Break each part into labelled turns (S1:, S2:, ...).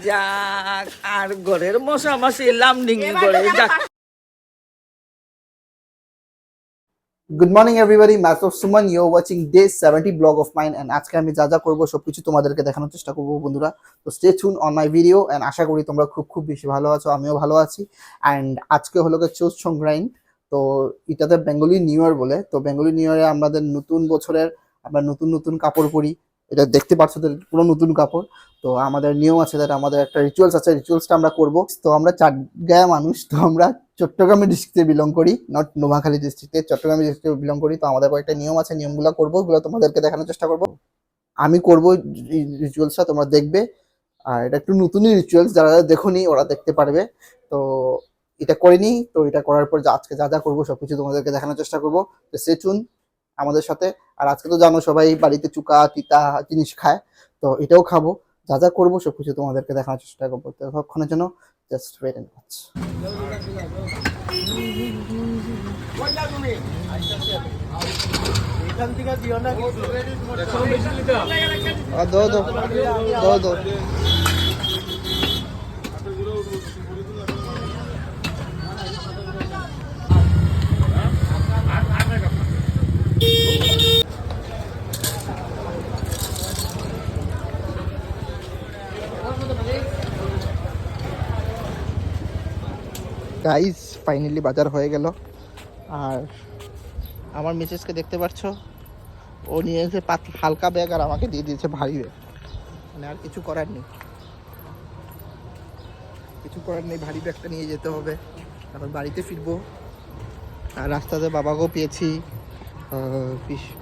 S1: যাক আর ঘরের মশা মাসি লামডিঙ্গি করে যাক।
S2: Good morning everybody, myself Suman, you're watching day 70 blog of mine and আজকে আমি যা যা করব সবকিছু তোমাদেরকে দেখানোর চেষ্টা করব বন্ধুরা। তো stay tune on my video and আশা করি তোমরা খুব বেশি ভালো আছো, আমিও ভালো আছি। এন্ড আজকে হলো চৌথ সংক্রান্তি, তো এটাতে বেঙ্গলি নিউ ইয়ার বলে। তো বেঙ্গলি নিউ ইয়ারে আমাদের নতুন বছরের আমরা নতুন কাপড় পরি, এটা দেখতে পাচ্ছ তো পুরো নতুন কাপড়। তো আমাদের নিয়ম আছে, আমাদের একটা রিচুয়ালস আছে, রিচুয়ালসটা আমরা করব। তো আমরা চাটগাঁয়া মানুষ, তো আমরা চট্টগ্রামে ডিস্ট্রিক্টে বিলং করি, নট নোয়াখালী ডিস্ট্রিক্টে, চট্টগ্রামে ডিস্ট্রিক্টে বিলং করি। তো আমাদের কয়েকটা নিয়ম আছে, নিয়মগুলো করবো, ওগুলো তোমাদেরকে দেখানোর চেষ্টা করব। আমি করবো রিচুয়ালসটা, তোমরা দেখবে। আর এটা একটু নতুনই রিচুয়ালস, যারা দেখোনি ওরা দেখতে পারবে। তো এটা করিনি, তো এটা করার পর আজকে যা যা করবো সবকিছু তোমাদেরকে দেখানোর চেষ্টা করবো। তো স্টে টিউন আমাদের সাথে। আর আজকে তো জানো সবাই বাড়িতে চুকা তিতা জিনিস খায়, তো এটাও খাবো। যা যা করবো সবকিছু তোমাদেরকে দেখানোর চেষ্টা করবো। তো ততক্ষণের জন্য জাস্ট ওয়েট এন্ড ওয়াচ। দো গাইস ফাইনালি বাজার হয়ে গেল। আর আমার মিসেসকে দেখতে পাচ্ছ, ও নিয়ে এসে হালকা ব্যাগ আর আমাকে দিয়ে দিয়েছে ভারী ব্যাগ। মানে আর কিছু করার নেই, ভারী ব্যাগটা নিয়ে যেতে হবে। তারপর বাড়িতে ফিরবো। আর রাস্তাতে বাবাকেও পেয়েছি,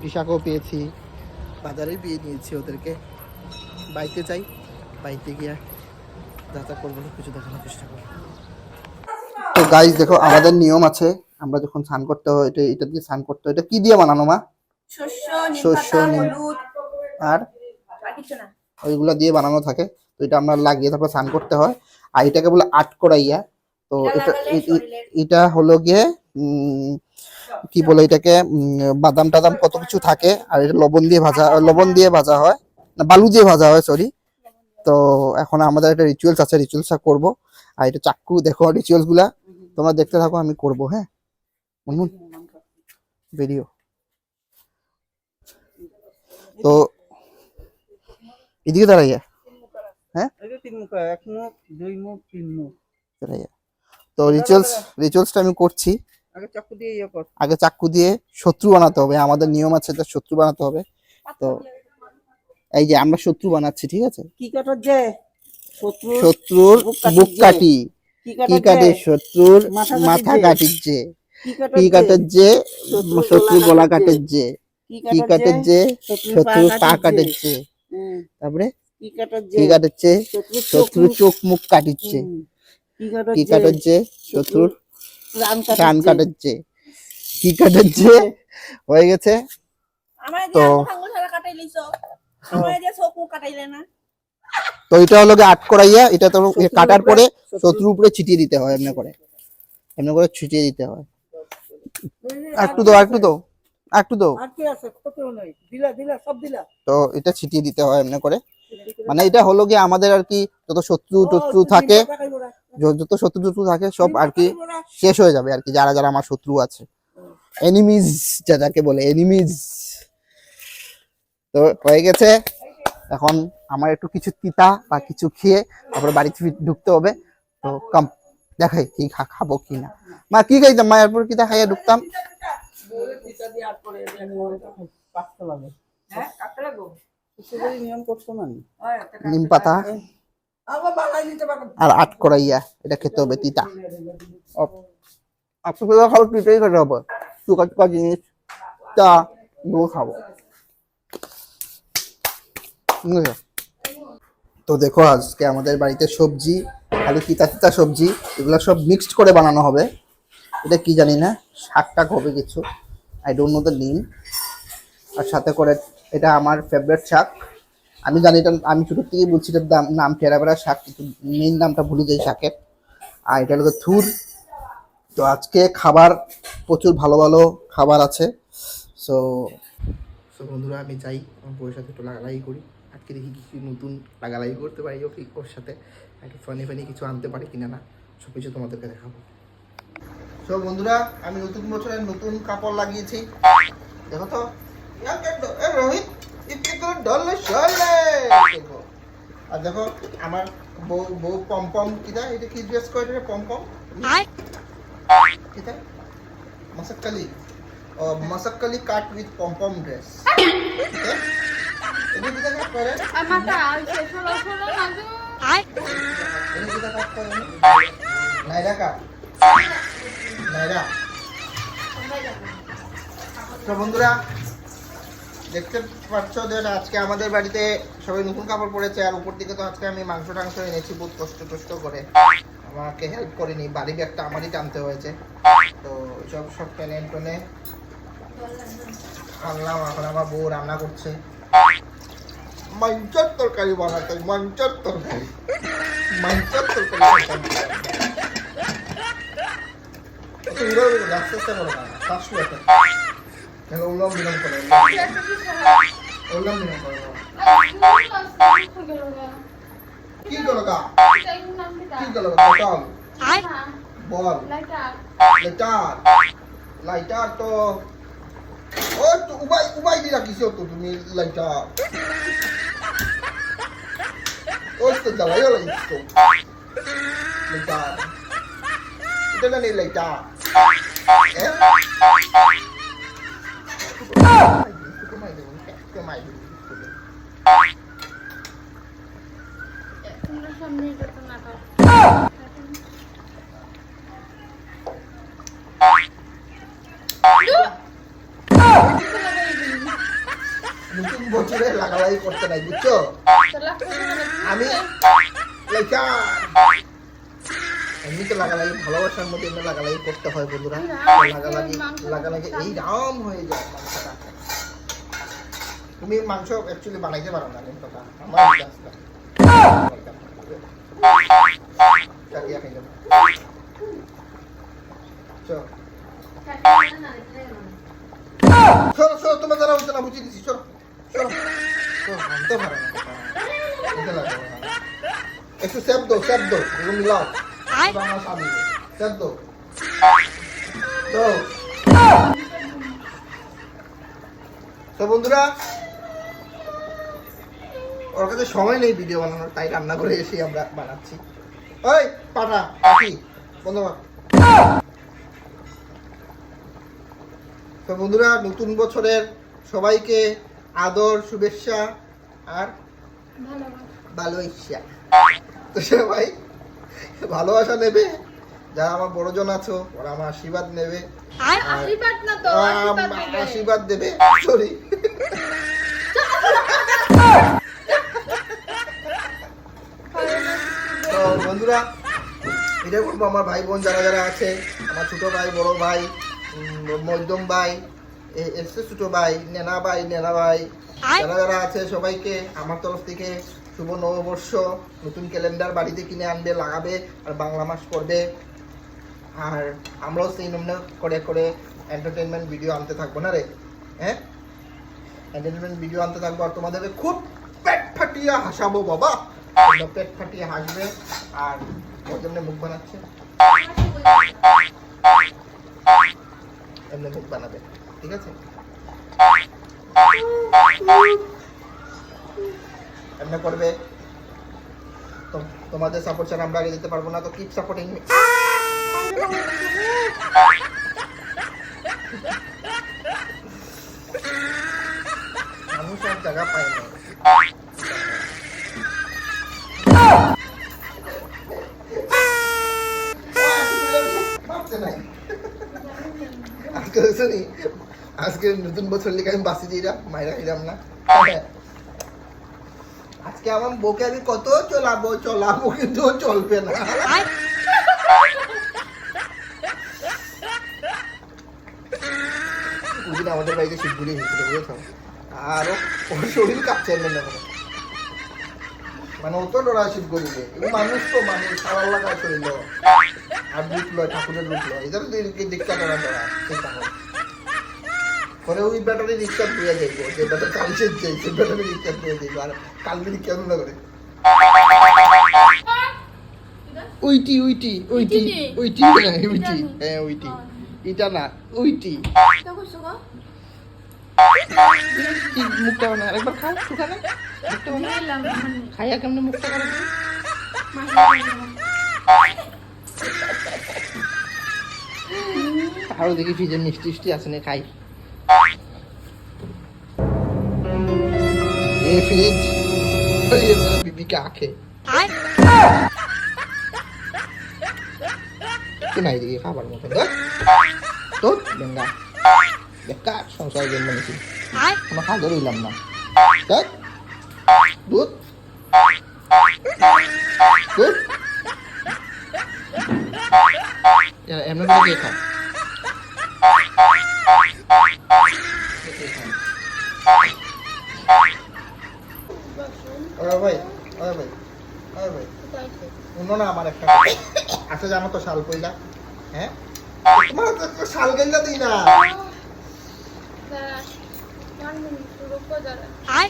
S2: পিসাকেও পেয়েছি, বাজারেই পেয়ে নিয়েছি ওদেরকে। বাড়িতে চাই, বাড়িতে গিয়ে যাতা করবো, কিছু দেখানোর চেষ্টা করবো। তো গাইস দেখো, আমাদের নিয়ম আছে, আমরা যখন স্নান করতে হয় এটা দিয়ে স্নান করতে হয়। এটা কি দিয়ে বানানো মা? শস্য, আর ওইগুলা দিয়ে বানানো থাকে। তো এটা আমরা লাগিয়ে তারপর স্নান করতে হয়। আর এটাকে বলে আটকড়াইয়া। তো এটা হলো গিয়ে কি বলে এটাকে, বাদাম টাদাম কত কিছু থাকে। আর এটা লবণ দিয়ে ভাজা হয়, না বালু দিয়ে ভাজা হয়, সরি। তো এখন আমাদের একটা রিচুয়ালস আছে, রিচুয়ালসটা করবো। আর এটা চাক্কু, দেখো রিচুয়ালস গুলা তোমরা দেখতে থাকো, আমি করবো। হ্যাঁ ভিডিও। তো এদিকে দাঁড়াইয়া, হ্যাঁ তো রিচুয়ালসটা আমি করছি। আগে চাক্কু দিয়ে শত্রু বানাতে হবে, আমাদের নিয়ম আছে, শত্রু বানাতে হবে। তো এই যে আমরা শত্রু বানাচ্ছি, ঠিক আছে?
S1: কি কাটার যে
S2: শত্রুর বুক কাটি, কি কাটে শত্রুর মাথা কাটির যে, কি কাটার যে শত্রু গলা কাটের যে, কি কাটের যে শত্রুর পা কাটের যে, তারপরে কি কাটের যে শত্রুর চোখ মুখ কাটিচ্ছে, কি কাটের যে শত্রুর কান কাটের যে, কি কাটের যে হয়ে গেছে। তো তো এটা হলো আট করাইয়া, এটা তো কাটার পরে শত্রুর উপরে ছিটিয়ে দিতে হয়, এমনি করে ছিটিয়ে দিতে হয়। একটু দাও। তো এটা ছিটিয়ে দিতে হয় এমনি করে। মানে এটা হলো গিয়ে আমাদের আর কি যত শত্রু থাকে, সব আর কি শেষ হয়ে যাবে আর কি, যারা যারা আমার শত্রু আছে, এনিমিজ যাকে বলে এনিমিজ। তো হয়ে গেছে। এখন আমার একটু কিছু তিতা বা কিছু খেয়ে তারপরে বাড়িতে ঢুকতে হবে। তো কম দেখাই কি খাবো কি না। মা কি খাইতাম, মায়ের পর কি খাইয়া ঢুকতাম। নিম পাতা আর আট করাইয়া, এটা খেতে হবে তিতা। আপনার খাবো তিতাই খেতে হবে, চুকা জিনিস তা খাবো। তো দেখো আজকে আমাদের বাড়িতে সবজি, খালি তিতা সবজি, এগুলো সব মিক্সড করে বানানো হবে। এটা কি জানি না, শাক টাক হবে কিছু, I don't know the name. আর সাথে করে এটা আমার ফেভারিট শাক, আমি জানি এটা, আমি ছোটোর থেকেই বলছি এটার নাম টেরাবেড়া শাক, কিন্তু মেইন নামটা ভুলে যাই শাকের। আর এটা হলো থুর। তো আজকে খাবার প্রচুর ভালো ভালো খাবার আছে। সো বন্ধুরা আমি যাই, আমার বউয়ের সাথে একটু লাগালাই করি। আজকে দেখি কিছু নতুন লাগালাগি করতে পারি ওকে ওর সাথে, আগে ফানি কিছু আনতে পারি কিনা না সব কিছু তোমাদেরকে দেখাবো। সব বন্ধুরা আমি নতুন বছরের নতুন কাপড় লাগিয়েছি, দেখো তো রোহিত আর দেখো আমার বউ পম কিনা, এটা কি ড্রেস করে পম কিনা মাসাক্কালি মাসাক্কালি কাট উইথ পম ড্রেস। এটা কিটা কাট করে নাইরা কাট নাইরা। তো বন্ধুরা দেখতে পাচ্ছ যে আজকে আমাদের বাড়িতে সবাই নতুন কাপড় পরেছে, আর উপর দিকে তো আজকে আমি মাংস টাংস এনেছি বহুত কষ্ট করে, আমাকে হেল্প করিনি, বাড়ি ব্যাগটা আমারই টানতে হয়েছে। তো সব টেনে আনলাম, এখন আমার বউ রান্না করছে মাংসের তরকারি বানাতে, মাংসের তরকারি আস্তে করো না, উলম বিলম করো কি করো গা কি করো বল বল লাইটার তো ও তো উবাই দি রাখিছো তো তুমি লাইটার ও তো জ্বালাইও লাগিছো লাইটার এটা না নেই লাইটার নতুন বছরে লাগালাই করতে নাই বুঝছো, আমি এমনি তো লাগালাই ভালোবাসার মধ্যে এমনি লাগালাই করতে হয় বন্ধুরা, লাগালাগি এই রাম হয়ে যায় মাংসটা। তুমি মাংস অ্যাকচুয়ালি বানাইতে পারো না কথা আমার তোমার দ্বারা হচ্ছে না, বুঝিয়ে দিচ্ছি একটু শব্দ মিলাও শব্দ তো বন্ধুরা ওর কাছে সময় নেই ভিডিও বানানোর, তাই রান্না করে এসে আমরা বানাচ্ছি। ওই পাখি বন্ধু। তো বন্ধুরা নতুন বছরের সবাইকে আদর শুভেচ্ছা আর ভালোবাসা। তো সবাই ভালোবাসা নেবে, যারা আমার বড়জন আছো ওরা আমার আশীর্বাদ নেবে, আশীর্বাদ দেবে সরি তো বন্ধুরা এটা বলবো আমার ভাই বোন যারা আছে, আমার ছোট ভাই বড় ভাই মধ্যম ভাই ছোট ভাই নেনা ভাই যারা আছে সবাইকে আমার তরফ থেকে শুভ নববর্ষ, নতুন ক্যালেন্ডার বাড়িতে কিনে আনবে, লাগাবে আর বাংলা মাস পড়বে। আর আমরাও সেই নমুনা করে এন্টারটেনমেন্ট ভিডিও আনতে থাকবো না রে, হ্যাঁ এন্টারটেনমেন্ট ভিডিও আনতে থাকবো, আর তোমাদেরকে খুব পেট ফাটিয়ে হাসাবো বাবা, পেট ফাটিয়ে হাসবে। আর ওর জন্য মুখ বানাচ্ছে, এমনি মুখ বানাবে, ঠিক আছে এমনি করবে। তোমাদের সাপোর্ট ছাড়া আমরা আগে যেতে পারবো না, তো কিপ সাপোর্টিং মি। মানুষ আর জায়গা পায় না, আজকে নতুন বছর লিখে আমি বাসি দিই মাইরা খাইলাম না। আজকে আমার বউকে আমি কত চলাবো কিন্তু চলবে না। ওদিন আমাদের বাড়িতে শিবগুলি হয়েছিল বুঝেছো, আর ওর শরীর কাঁপছে মানে ও তো ডরা শিবগুলিকে, মানুষ তো মানুষ সারা লাগায় শরীর আর রূপ লয়, ঠাকুরের রূপ লয়, এদের দেখতে ডরা চিন্তা হয়। পরে ওই ব্যাটারি রিক্সা পেয়ে যাইব যে ব্যাটারি চাইছে সেই ব্যাটারি রিক্সা পেয়ে যাইব আর কালকে কেন না করে উইটি উইটি উইটি উইটি না উইটি হ্যাঁ উইটি এটা না উইটি কি মুখটা না একবার খাও শুকানে খাইয়া কেমনে মুখটা করে আরো দেখি ফ্রিজে মিষ্টি মিষ্টি আছে না খাই ये फ्रिज ये मेरा बीबी का आंख है নাই দেখি খাবার মতো তো বেঙ্গা বেকার সংসার জন্য নিছি কোনো কাজও রইলাম না দেখ দুধ দুধ এমনি করে দিয়ে খাও ওরা ভাই ওরা ভাই ওরা ভাই অন্য না আমার একটা আচ্ছা জানো তো শাল পইলা হ্যাঁ তোমার তো শাল গেঞ্জা দিই না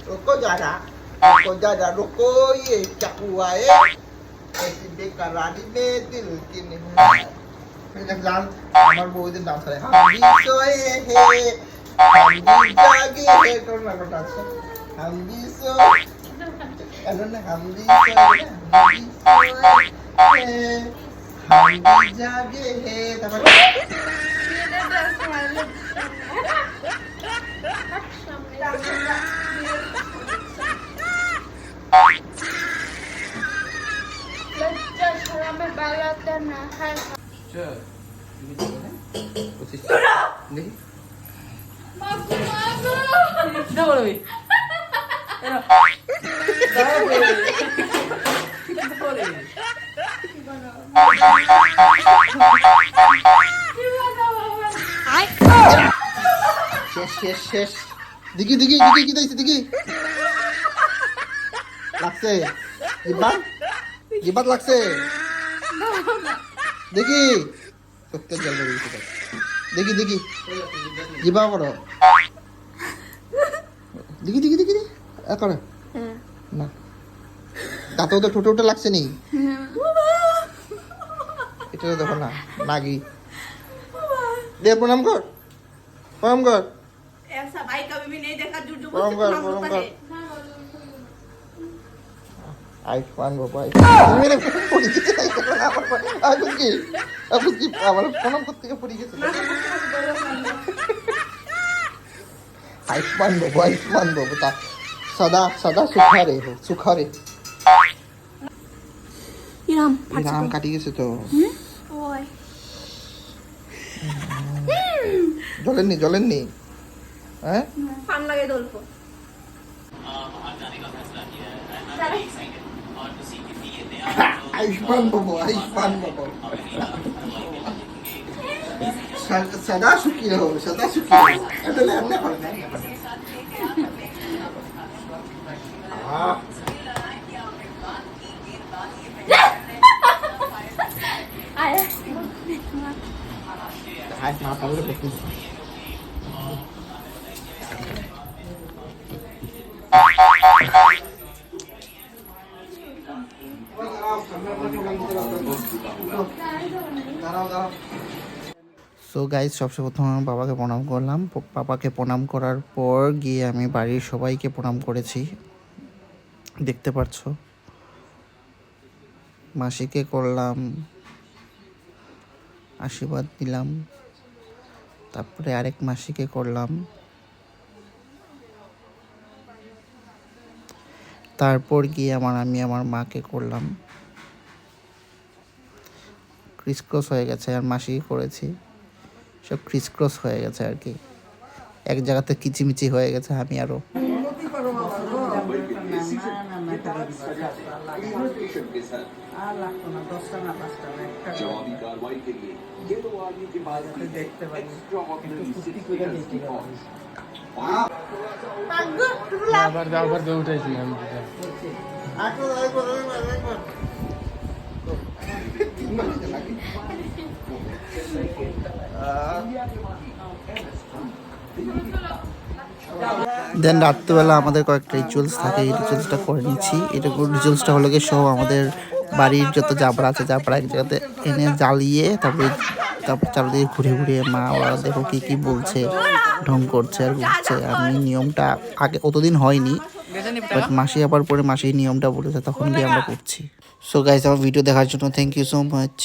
S2: रुको जरा रुको ये क्या हुआ है ऐसी बेकरारी में दिल की नहीं গান আমার বউদের ডান্স করে हम भी सोए हैं हम भी जागे हैं কোন একটা আছে हम भी सोए এখন না हम भी सोए हैं हम भी जागे हैं তারপর শেষ শেষ দিকি দিকি দিকি কি দিছি দিকি লাগছে জিবাত লাগছে দেখি সত্যি জল দিয়েছি দেখি দেখি জিবা করো দেখি দেখি দেখি করো না দাঁতও তো ঠোঁটে উঠে লাগছে নি এটা দেখো না নাগি দে প্রণাম কর প্রণাম কর
S3: ऐसा भाई कभी भी नहीं देखा झूठ
S2: प्रणाम कर
S3: बोलते
S2: प्रणाम कर आयुष्मान बाबा मेरे पड़ी गई अब उसकी আমার প্রণাম করতে গিয়ে পড়ে গেছে आयुष्मान बाबा ता सदा सदा सुखा रे ইরাম কাটি গেছে তো
S3: ओए
S2: জলেননি হ্যাঁ
S3: फान लगे दोलपो
S2: आयुष्मान बाबा सदा सुखी रहो এটা এমনি করে না হাই মা পাগল করতে সো গাইজ সবচেয়ে প্রথমে আমি বাবাকে প্রণাম করলাম বাবাকে প্রণাম করার পর গিয়ে আমি বাড়ির সবাইকে প্রণাম করেছি দেখতে পাচ্ছ মাসিকে করলাম আশীর্বাদ দিলাম তারপরে আরেক মাসিকে করলাম তারপর গিয়ে আমি আমার মাকে করলাম ক্রিসক্রস হয়ে গেছে আর মাসিকে করেছি সব ক্রিসক্রস হয়ে গেছে আর কি এক জায়গাতে কিচিমিচি হয়ে গেছে আমি আরো দেন রাত্রেবেলা আমাদের কয়েকটা রিচুয়ালস থাকে, এই রিচুয়ালসটা করে নিচ্ছি। এটা রিচুয়ালসটা হলো গিয়ে সব আমাদের বাড়ির যত জাবড়া আছে জাবড়া এক জায়গাতে এনে জ্বালিয়ে তারপর চারিদিকে ঘুরে ঘুরে মা ওরা দেখো কি কি বলছে, ঢং করছে আর ঘুরছে। আমি নিয়মটা আগে অতদিন হয়নি, বাট মাসি আবার পরে মাসি নিয়মটা বলেছে তখন গিয়ে আমরা করছি। সো গাইস, আমার ভিডিও দেখার জন্য থ্যাংক ইউ সো মাচ।